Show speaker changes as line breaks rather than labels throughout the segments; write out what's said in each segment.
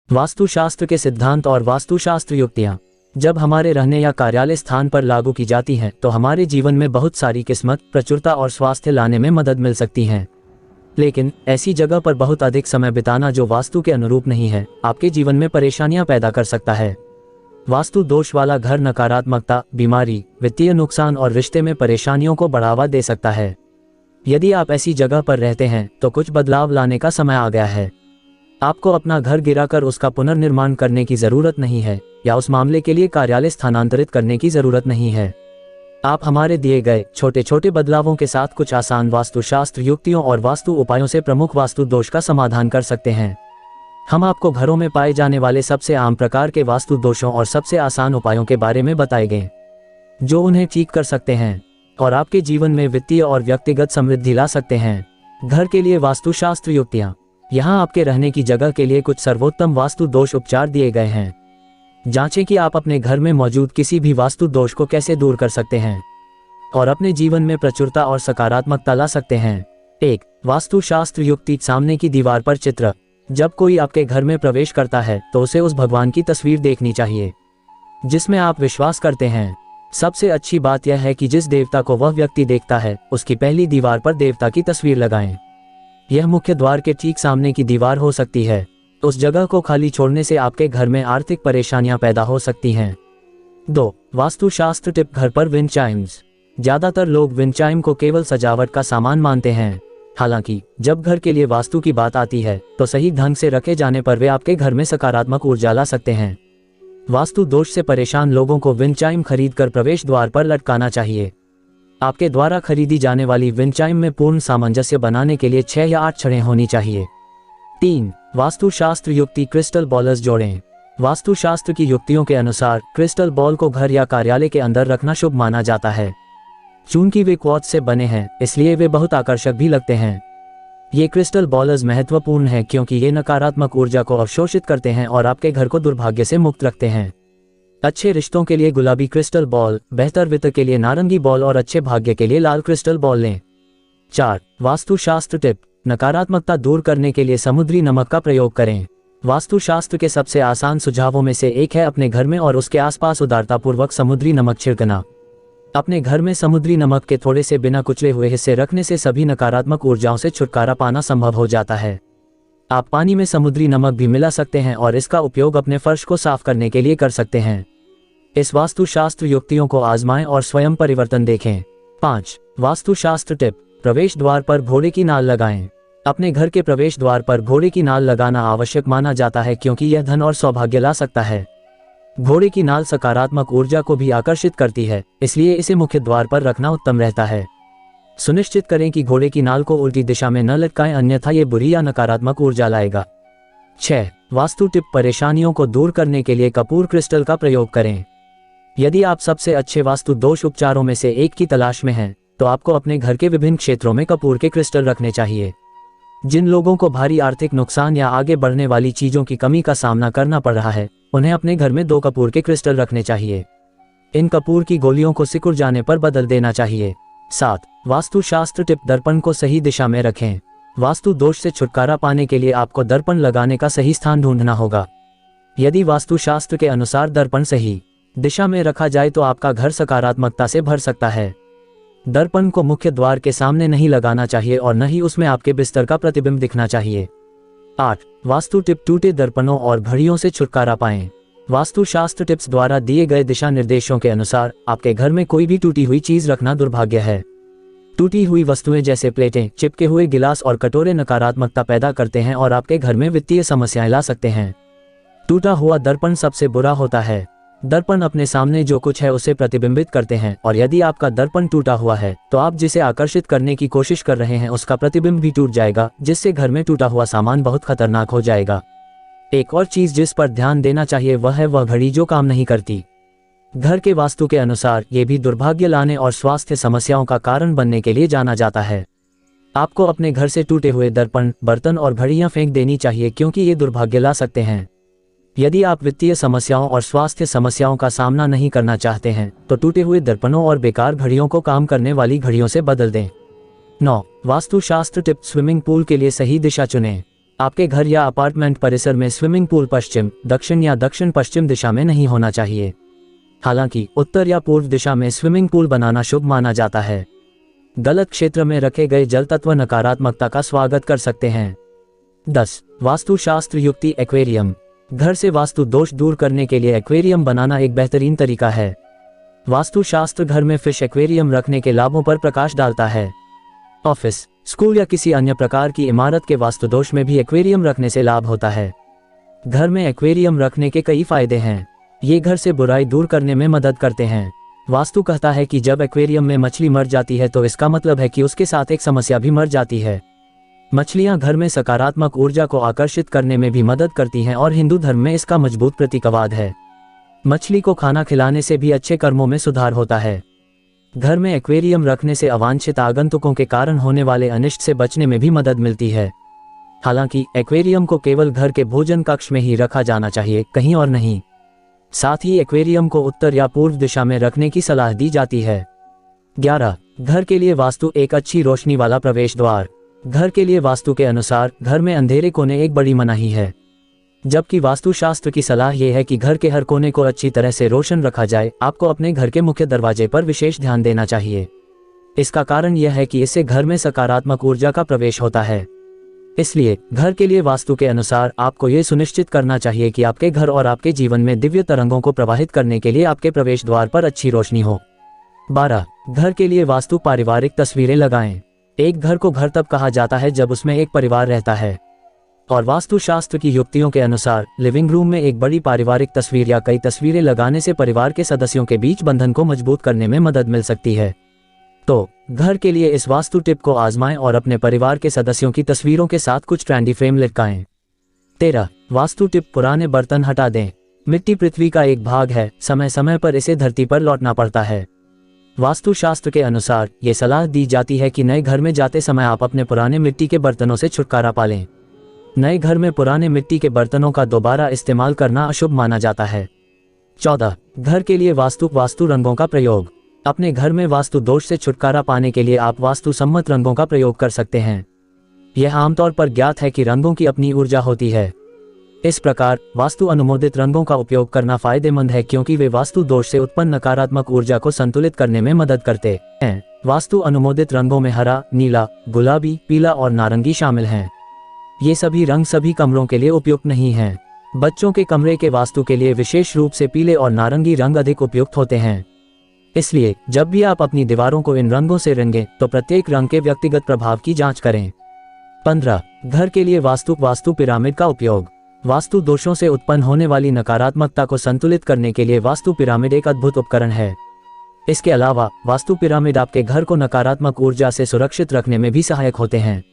वास्तुशास्त्र के सिद्धांत और वास्तुशास्त्र युक्तियाँ जब हमारे रहने या कार्यालय स्थान पर लागू की जाती हैं तो हमारे जीवन में बहुत सारी किस्मत, प्रचुरता और स्वास्थ्य लाने में मदद मिल सकती है। लेकिन ऐसी जगह पर बहुत अधिक समय बिताना जो वास्तु के अनुरूप नहीं है, आपके जीवन में परेशानियां पैदा कर सकता है। वास्तु दोष वाला घर नकारात्मकता, बीमारी, वित्तीय नुकसान और रिश्ते में परेशानियों को बढ़ावा दे सकता है। यदि आप ऐसी जगह पर रहते हैं तो कुछ बदलाव लाने का समय आ गया है। आपको अपना घर गिराकर उसका पुनर्निर्माण करने की जरूरत नहीं है या उस मामले के लिए कार्यालय स्थानांतरित करने की जरूरत नहीं है। आप हमारे दिए गए छोटे छोटे बदलावों के साथ कुछ आसान वास्तुशास्त्र युक्तियों और वास्तु उपायों से प्रमुख वास्तु दोष का समाधान कर सकते हैं। हम आपको घरों में पाए जाने वाले सबसे आम प्रकार के वास्तु दोषों और सबसे आसान उपायों के बारे में बताएंगे जो उन्हें ठीक कर सकते हैं और आपके जीवन में वित्तीय और व्यक्तिगत समृद्धि ला सकते हैं। घर के लिए वास्तुशास्त्र युक्तियाँ। यहाँ आपके रहने की जगह के लिए कुछ सर्वोत्तम वास्तु दोष उपचार दिए गए हैं। जांचें कि आप अपने घर में मौजूद किसी भी वास्तु दोष को कैसे दूर कर सकते हैं और अपने जीवन में प्रचुरता और सकारात्मकता ला सकते हैं। 1. वास्तुशास्त्र युक्ति। सामने की दीवार पर चित्र। जब कोई आपके घर में प्रवेश करता है तो उसे उस भगवान की तस्वीर देखनी चाहिए जिसमें आप विश्वास करते हैं। सबसे अच्छी बात यह है कि जिस देवता को वह व्यक्ति देखता है उसकी पहली दीवार पर देवता की तस्वीर लगाएं। यह मुख्य द्वार के ठीक सामने की दीवार हो सकती है। उस जगह को खाली छोड़ने से आपके घर में आर्थिक परेशानियां पैदा हो सकती हैं। 2. वास्तुशास्त्र टिप। घर पर विंड चाइम्स। ज्यादातर लोग विंड चाइम को केवल सजावट का सामान मानते हैं। हालांकि जब घर के लिए वास्तु की बात आती है तो सही ढंग से रखे जाने पर वे आपके घर में सकारात्मक ऊर्जा ला सकते हैं। वास्तु दोष से परेशान लोगों को विंड चाइम खरीदकर प्रवेश द्वार पर लटकाना चाहिए। आपके द्वारा खरीदी जाने वाली विंड चाइम में पूर्ण सामंजस्य बनाने के लिए 6 या 8 छड़ें होनी चाहिए। 3. वास्तुशास्त्र युक्ति। क्रिस्टल बॉल्स जोड़ें। वास्तुशास्त्र की युक्तियों के अनुसार क्रिस्टल बॉल को घर या कार्यालय के अंदर रखना शुभ माना जाता है। चूंकि वे क्वार्ट्ज से बने हैं इसलिए वे बहुत आकर्षक भी लगते हैं। ये क्रिस्टल बॉल्स महत्वपूर्ण हैं क्योंकि ये नकारात्मक ऊर्जा को अवशोषित करते हैं और आपके घर को दुर्भाग्य से मुक्त रखते हैं। अच्छे रिश्तों के लिए गुलाबी क्रिस्टल बॉल, बेहतर वित्त के लिए नारंगी बॉल और अच्छे भाग्य के लिए लाल क्रिस्टल बॉल लें। 4. वास्तुशास्त्र टिप। नकारात्मकता दूर करने के लिए समुद्री नमक का प्रयोग करें। वास्तुशास्त्र के सबसे आसान सुझावों में से एक है अपने घर में और उसके आसपास उदारतापूर्वक समुद्री नमक छिड़कना। अपने घर में समुद्री नमक के थोड़े से बिना कुचले हुए हिस्से रखने से सभी नकारात्मक ऊर्जाओं से छुटकारा पाना संभव हो जाता है। आप पानी में समुद्री नमक भी मिला सकते हैं और इसका उपयोग अपने फर्श को साफ करने के लिए कर सकते हैं। इस वास्तुशास्त्र युक्तियों को आजमाएं और स्वयं परिवर्तन देखें। 5. वास्तुशास्त्र टिप। प्रवेश द्वार पर घोड़े की नाल लगाएं। अपने घर के प्रवेश द्वार पर घोड़े की नाल लगाना आवश्यक माना जाता है क्योंकि यह धन और सौभाग्य ला सकता है। घोड़े की नाल सकारात्मक ऊर्जा को भी आकर्षित करती है, इसलिए इसे मुख्य द्वार पर रखना उत्तम रहता है। सुनिश्चित करें कि घोड़े की नाल को उल्टी दिशा में न लटकाएं, अन्यथा ये बुरी या नकारात्मक ऊर्जा लाएगा। 6. वास्तु टिप। परेशानियों को दूर करने के लिए कपूर क्रिस्टल का प्रयोग करें। यदि आप सबसे अच्छे वास्तु दोष उपचारों में से एक की तलाश में हैं तो आपको अपने घर के विभिन्न क्षेत्रों में कपूर के क्रिस्टल रखने चाहिए। जिन लोगों को भारी आर्थिक नुकसान या आगे बढ़ने वाली चीजों की कमी का सामना करना पड़ रहा है उन्हें अपने घर में 2 कपूर के क्रिस्टल रखने चाहिए। इन कपूर की गोलियों को सिकुड़ जाने पर बदल देना चाहिए। 7. वास्तुशास्त्र टिप। दर्पण को सही दिशा में रखें। वास्तु दोष से छुटकारा पाने के लिए आपको दर्पण लगाने का सही स्थान ढूंढना होगा। यदि वास्तुशास्त्र के अनुसार दर्पण सही दिशा में रखा जाए तो आपका घर सकारात्मकता से भर सकता है। दर्पण को मुख्य द्वार के सामने नहीं लगाना चाहिए और न ही उसमें आपके बिस्तर का प्रतिबिंब दिखना चाहिए। 8. वास्तु टिप। टूटे दर्पणों और घड़ियों से छुटकारा पाएं। वास्तुशास्त्र टिप्स द्वारा दिए गए दिशा निर्देशों के अनुसार आपके घर में कोई भी टूटी हुई चीज रखना दुर्भाग्य है। टूटी हुई वस्तुएं जैसे प्लेटें, चिपके हुए गिलास और कटोरे नकारात्मकता पैदा करते हैं और आपके घर में वित्तीय समस्याएं ला सकते हैं। टूटा हुआ दर्पण सबसे बुरा होता है। दर्पण अपने सामने जो कुछ है उसे प्रतिबिंबित करते हैं और यदि आपका दर्पण टूटा हुआ है तो आप जिसे आकर्षित करने की कोशिश कर रहे हैं उसका प्रतिबिंब भी टूट जाएगा, जिससे घर में टूटा हुआ सामान बहुत खतरनाक हो जाएगा। एक और चीज जिस पर ध्यान देना चाहिए वह है वह घड़ी जो काम नहीं करती। घर के वास्तु के अनुसार ये भी दुर्भाग्य लाने और स्वास्थ्य समस्याओं का कारण बनने के लिए जाना जाता है। आपको अपने घर से टूटे हुए दर्पण, बर्तन और घड़ियां फेंक देनी चाहिए क्योंकि ये दुर्भाग्य ला सकते हैं। यदि आप वित्तीय समस्याओं और स्वास्थ्य समस्याओं का सामना नहीं करना चाहते हैं तो टूटे हुए दर्पणों और बेकार घड़ियों को काम करने वाली घड़ियों से बदल दें। 9. वास्तुशास्त्र टिप। स्विमिंग पूल के लिए सही दिशा चुनें। आपके घर या अपार्टमेंट परिसर में स्विमिंग पूल पश्चिम, दक्षिण या दक्षिण पश्चिम दिशा में नहीं होना चाहिए। हालांकि उत्तर या पूर्व दिशा में स्विमिंग पूल बनाना शुभ माना जाता है। गलत क्षेत्र में रखे गए जल तत्व नकारात्मकता का स्वागत कर सकते हैं। 10. वास्तुशास्त्र युक्ति एक्वेरियम। घर से वास्तु दोष दूर करने के लिए एक्वेरियम बनाना एक बेहतरीन तरीका है। वास्तुशास्त्र घर में फिश एक्वेरियम रखने के लाभों पर प्रकाश डालता है। ऑफिस, स्कूल या किसी अन्य प्रकार की इमारत के वास्तुदोष में भी एक्वेरियम रखने से लाभ होता है। घर में एक्वेरियम रखने के कई फायदे हैं। ये घर से बुराई दूर करने में मदद करते हैं। वास्तु कहता है कि जब एक्वेरियम में मछली मर जाती है तो इसका मतलब है कि उसके साथ एक समस्या भी मर जाती है। मछलियां घर में सकारात्मक ऊर्जा को आकर्षित करने में भी मदद करती हैं और हिंदू धर्म में इसका मजबूत प्रतीकवाद है। मछली को खाना खिलाने से भी अच्छे कर्मों में सुधार होता है। घर में एक्वेरियम रखने से अवांछित आगंतुकों के कारण होने वाले अनिष्ट से बचने में भी मदद मिलती है। हालांकि एक्वेरियम को केवल घर के भोजन कक्ष में ही रखा जाना चाहिए, कहीं और नहीं। साथ ही एक्वेरियम को उत्तर या पूर्व दिशा में रखने की सलाह दी जाती है। 11. घर के लिए वास्तु एक अच्छी रोशनी वाला प्रवेश द्वार। घर के लिए वास्तु के अनुसार घर में अंधेरे कोने एक बड़ी मनाही है, जबकि वास्तुशास्त्र की सलाह यह है कि घर के हर कोने को अच्छी तरह से रोशन रखा जाए। आपको अपने घर के मुख्य दरवाजे पर विशेष ध्यान देना चाहिए। इसका कारण यह है कि इससे घर में सकारात्मक ऊर्जा का प्रवेश होता है। इसलिए घर के लिए वास्तु के अनुसार आपको ये सुनिश्चित करना चाहिए कि आपके घर और आपके जीवन में दिव्य तरंगों को प्रवाहित करने के लिए आपके प्रवेश द्वार पर अच्छी रोशनी हो। 12. घर के लिए वास्तु पारिवारिक तस्वीरें लगाएं। एक घर को घर तब कहा जाता है जब उसमें एक परिवार रहता है, और वास्तुशास्त्र की युक्तियों के अनुसार लिविंग रूम में एक बड़ी पारिवारिक तस्वीर या कई तस्वीरें लगाने से परिवार के सदस्यों के बीच बंधन को मजबूत करने में मदद मिल सकती है। तो घर के लिए इस वास्तु टिप को आजमाएं और अपने परिवार के सदस्यों की तस्वीरों के साथ कुछ ट्रेंडी फ्रेम लटकाएं। 13. वास्तु टिप पुराने बर्तन हटा दें। मिट्टी पृथ्वी का एक भाग है, समय समय पर इसे धरती पर लौटना पड़ता है। वास्तुशास्त्र के अनुसार ये सलाह दी जाती है कि नए घर में जाते समय आप अपने पुराने मिट्टी के बर्तनों से छुटकारा पालें। नए घर में पुराने मिट्टी के बर्तनों का दोबारा इस्तेमाल करना अशुभ माना जाता है। 14. घर के लिए वास्तु रंगों का प्रयोग। अपने घर में वास्तु दोष से छुटकारा पाने के लिए आप वास्तु सम्मत रंगों का प्रयोग कर सकते हैं। यह आमतौर पर ज्ञात है कि रंगों की अपनी ऊर्जा होती है। इस प्रकार वास्तु अनुमोदित रंगों का उपयोग करना फायदेमंद है क्योंकि वे वास्तु दोष से उत्पन्न नकारात्मक ऊर्जा को संतुलित करने में मदद करते हैं। वास्तु अनुमोदित रंगों में हरा, नीला, गुलाबी, पीला और नारंगी शामिल हैं। ये सभी रंग सभी कमरों के लिए उपयुक्त नहीं हैं। बच्चों के कमरे के वास्तु के लिए विशेष रूप से पीले और नारंगी रंग अधिक उपयुक्त होते हैं। इसलिए जब भी आप अपनी दीवारों को इन रंगों से रंगें तो प्रत्येक रंग के व्यक्तिगत प्रभाव की जांच करें। 15. घर के लिए वास्तु पिरामिड का उपयोग। वास्तु दोषों से उत्पन्न होने वाली नकारात्मकता को संतुलित करने के लिए वास्तु पिरामिड एक अद्भुत उपकरण है। इसके अलावा वास्तु पिरामिड आपके घर को नकारात्मक ऊर्जा से सुरक्षित रखने में भी सहायक होते हैं।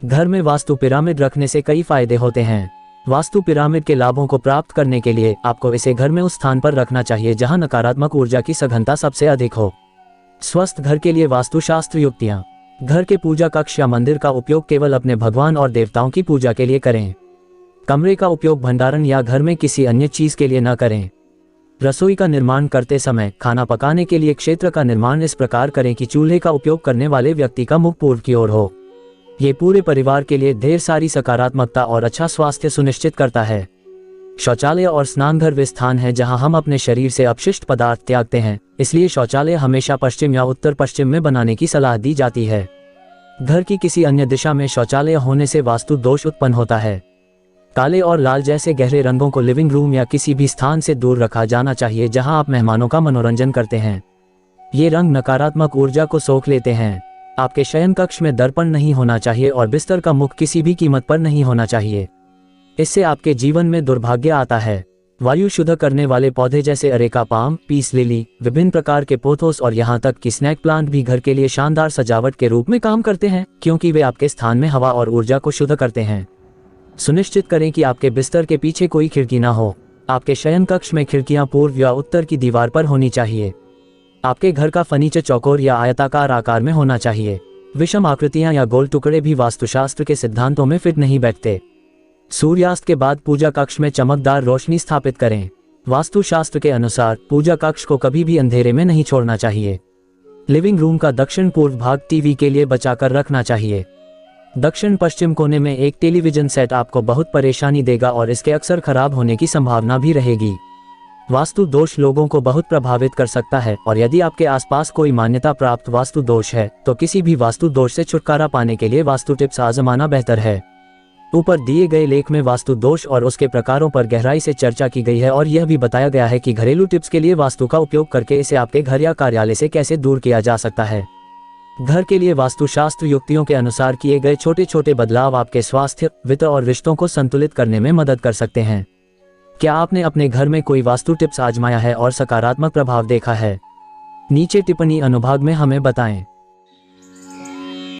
घर में वास्तु पिरामिड रखने से कई फायदे होते हैं। वास्तु पिरामिड के लाभों को प्राप्त करने के लिए आपको इसे घर में उस स्थान पर रखना चाहिए जहां नकारात्मक ऊर्जा की सघनता सबसे अधिक हो। स्वस्थ घर के लिए वास्तुशास्त्र युक्तियां। घर के पूजा कक्ष या मंदिर का उपयोग केवल अपने भगवान और देवताओं की पूजा के लिए करें। कमरे का उपयोग भंडारण या घर में किसी अन्य चीज के लिए न करें। रसोई का निर्माण करते समय खाना पकाने के लिए क्षेत्र का निर्माण इस प्रकार करें कि चूल्हे का उपयोग करने वाले व्यक्ति का मुख पूर्व की ओर हो। ये पूरे परिवार के लिए ढेर सारी सकारात्मकता और अच्छा स्वास्थ्य सुनिश्चित करता है। शौचालय और स्नानघर वे स्थान है जहां हम अपने शरीर से अपशिष्ट पदार्थ त्यागते हैं, इसलिए शौचालय हमेशा पश्चिम या उत्तर पश्चिम में बनाने की सलाह दी जाती है। घर की किसी अन्य दिशा में शौचालय होने से वास्तु दोष उत्पन्न होता है। काले और लाल जैसे गहरे रंगों को लिविंग रूम या किसी भी स्थान से दूर रखा जाना चाहिए जहां आप मेहमानों का मनोरंजन करते हैं। ये रंग नकारात्मक ऊर्जा को सोख लेते हैं। आपके शयन कक्ष में दर्पण नहीं होना चाहिए और बिस्तर का मुख किसी भी कीमत पर नहीं होना चाहिए। इससे आपके जीवन में दुर्भाग्य आता है। वायु शुद्ध करने वाले पौधे जैसे अरेका पाम, पीस लिली, विभिन्न प्रकार के पोथोस और यहाँ तक कि स्नैक प्लांट भी घर के लिए शानदार सजावट के रूप में काम करते हैं क्योंकि वे आपके स्थान में हवा और ऊर्जा को शुद्ध करते हैं। सुनिश्चित करें कि आपके बिस्तर के पीछे कोई खिड़की ना हो। आपके शयन कक्ष में खिड़कियां पूर्व या उत्तर की दीवार पर होनी चाहिए। आपके घर का फर्नीचर चौकोर या आयताकार आकार में होना चाहिए। विषम आकृतियां या गोल टुकड़े भी वास्तुशास्त्र के सिद्धांतों में फिट नहीं बैठते। सूर्यास्त के बाद पूजा कक्ष में चमकदार रोशनी स्थापित करें। वास्तुशास्त्र के अनुसार पूजा कक्ष को कभी भी अंधेरे में नहीं छोड़ना चाहिए। लिविंग रूम का दक्षिण पूर्व भाग टीवी के लिए बचाकर रखना चाहिए। दक्षिण पश्चिम कोने में एक टेलीविजन सेट आपको बहुत परेशानी देगा और इसके अक्सर खराब होने की संभावना भी रहेगी। वास्तु दोष लोगों को बहुत प्रभावित कर सकता है और यदि आपके आसपास कोई मान्यता प्राप्त वास्तु दोष है तो किसी भी वास्तु दोष से छुटकारा पाने के लिए वास्तु टिप्स आजमाना बेहतर है। ऊपर दिए गए लेख में वास्तु दोष और उसके प्रकारों पर गहराई से चर्चा की गई है और यह भी बताया गया है कि घरेलू टिप्स के लिए वास्तु का उपयोग करके इसे आपके घर या कार्यालय से कैसे दूर किया जा सकता है। घर के लिए वास्तुशास्त्र युक्तियों के अनुसार किए गए छोटे छोटे बदलाव आपके स्वास्थ्य, वित्त और रिश्तों को संतुलित करने में मदद कर सकते हैं। क्या आपने अपने घर में कोई वास्तु टिप्स आजमाया है और सकारात्मक प्रभाव देखा है? नीचे टिप्पणी अनुभाग में हमें बताएं।